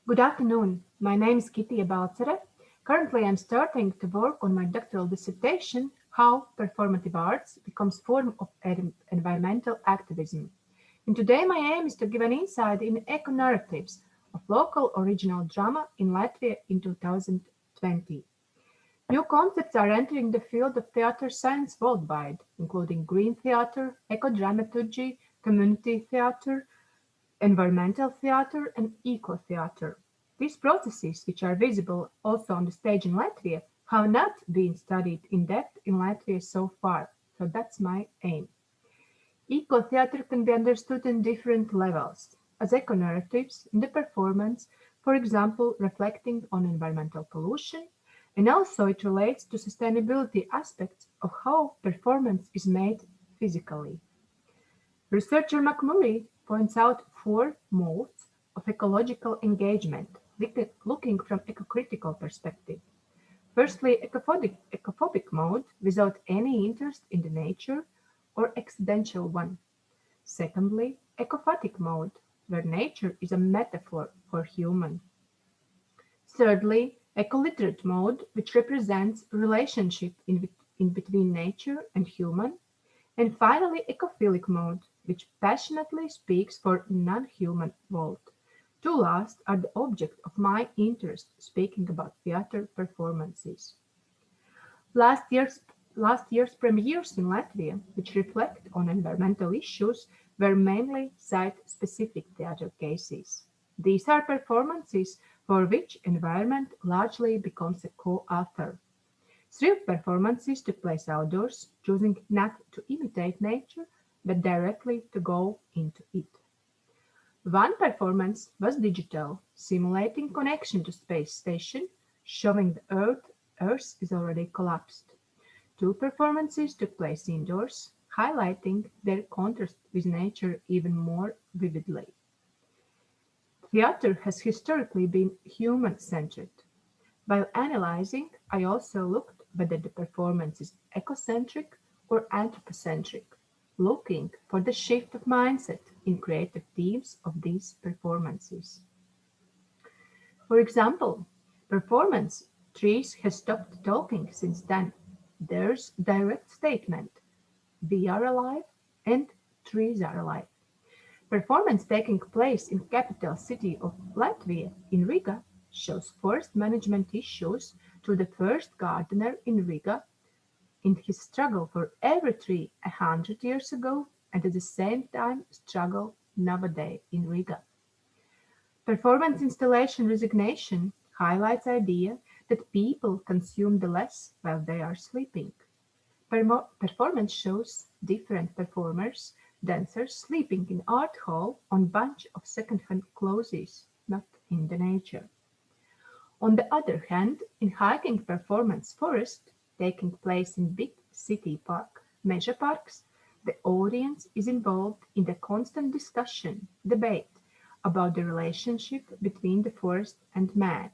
Good afternoon. My name is Kitija Balcare. Currently, I'm starting to work on my doctoral dissertation, How Performative Arts Becomes Form of Environmental Activism. And today my aim is to give an insight in eco-narratives of local original drama in Latvia in 2020. New concepts are entering the field of theatre science worldwide, including green theatre, eco-dramaturgy, community theatre, environmental theatre and eco-theatre. These processes, which are visible also on the stage in Latvia, have not been studied in depth in Latvia so far, so that's my aim. Eco-theatre can be understood in different levels, as eco-narratives in the performance, for example, reflecting on environmental pollution, and also it relates to sustainability aspects of how performance is made physically. Researcher McMurray points out four modes of ecological engagement, looking from eco-critical perspective. Firstly, ecophobic mode, without any interest in the nature, or accidental one. Secondly, ecophatic mode, where nature is a metaphor for human. Thirdly, ecoliterate mode, which represents relationship in between nature and human. And finally, ecophilic mode, which passionately speaks for non-human world. Two last are the object of my interest speaking about theatre performances. Last year's last year's premieres in Latvia, which reflect on environmental issues, were mainly site-specific theatre cases. These are performances for which environment largely becomes a co-author. Three performances took place outdoors, choosing not to imitate nature, but directly to go into it. One performance was digital, simulating connection to space station, showing the Earth is already collapsed. Two performances took place indoors, highlighting their contrast with nature even more vividly. Theatre has historically been human-centered. While analyzing, I also looked whether the performance is ecocentric or anthropocentric, looking for the shift of mindset in creative themes of these performances. For example, performance "Trees has stopped talking since then". There's direct statement "We are alive" and "Trees are alive". Performance taking place in capital city of Latvia, in Riga, shows forest management issues through the first gardener in Riga in his struggle for every tree 100 years ago and at the same time struggle nowadays in Riga. Performance installation "Resignation" highlights idea that people consume the less while they are sleeping. Performance shows different performers, dancers sleeping in art hall on bunch of second-hand clothes, not in the nature. On the other hand, in hiking performance "Forest", taking place in big city park, major parks, the audience is involved in the constant discussion, debate, about the relationship between the forest and man,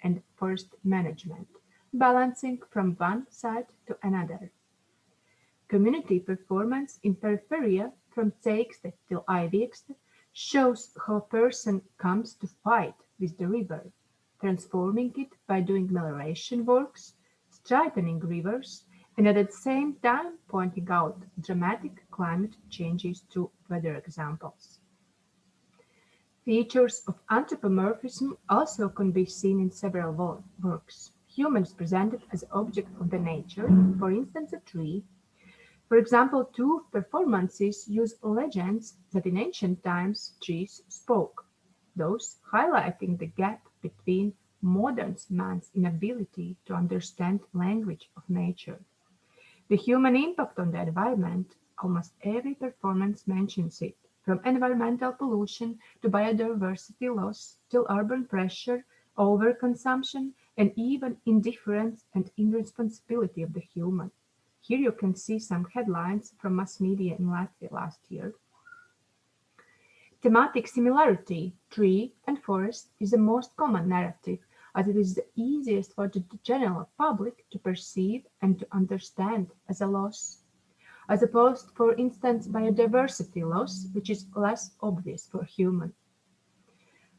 and forest management, balancing from one side to another. Community performance in Peripheria, from Ceikste till Aiviekste, shows how a person comes to fight with the river, transforming it by doing melioration works, strengthening rivers, and at the same time pointing out dramatic climate changes through weather examples. Features of anthropomorphism also can be seen in several works. Humans presented as objects of the nature, for instance a tree. For example, two performances use legends that in ancient times trees spoke, thus highlighting the gap between modern man's inability to understand language of nature. The human impact on the environment, almost every performance mentions it, from environmental pollution to biodiversity loss till urban pressure, overconsumption, and even indifference and irresponsibility of the human. Here you can see some headlines from mass media in Latvia last year. Thematic similarity, tree and forest, is the most common narrative, as it is the easiest for the general public to perceive and to understand as a loss, as opposed, for instance, biodiversity loss, which is less obvious for human.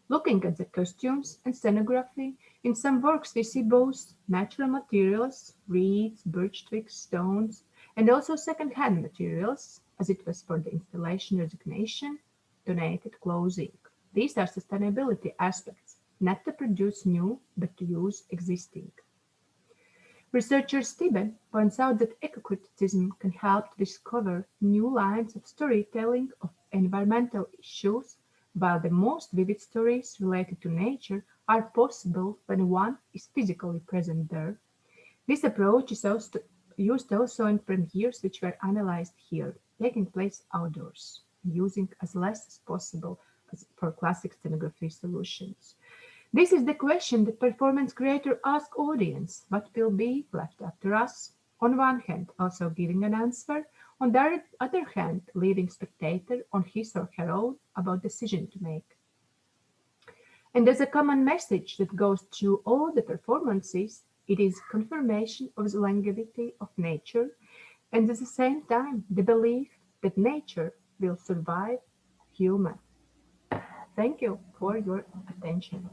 Looking at the costumes and scenography, in some works we see both natural materials, reeds, birch twigs, stones, and also second-hand materials, as it was for the installation resignation, donated clothing. These are sustainability aspects, not to produce new, but to use existing. Researcher Stibbe points out that eco-criticism can help to discover new lines of storytelling of environmental issues, while the most vivid stories related to nature are possible when one is physically present there. This approach is also used also in premieres which were analyzed here, taking place outdoors, using as less as possible as for classic scenography solutions. This is the question the performance creator asks audience, what will be left after us? On one hand, also giving an answer, on the other hand, leaving spectator on his or her own about decision to make. And there's a common message that goes through all the performances. It is confirmation of the longevity of nature, and at the same time, the belief that nature will survive human. Thank you for your attention.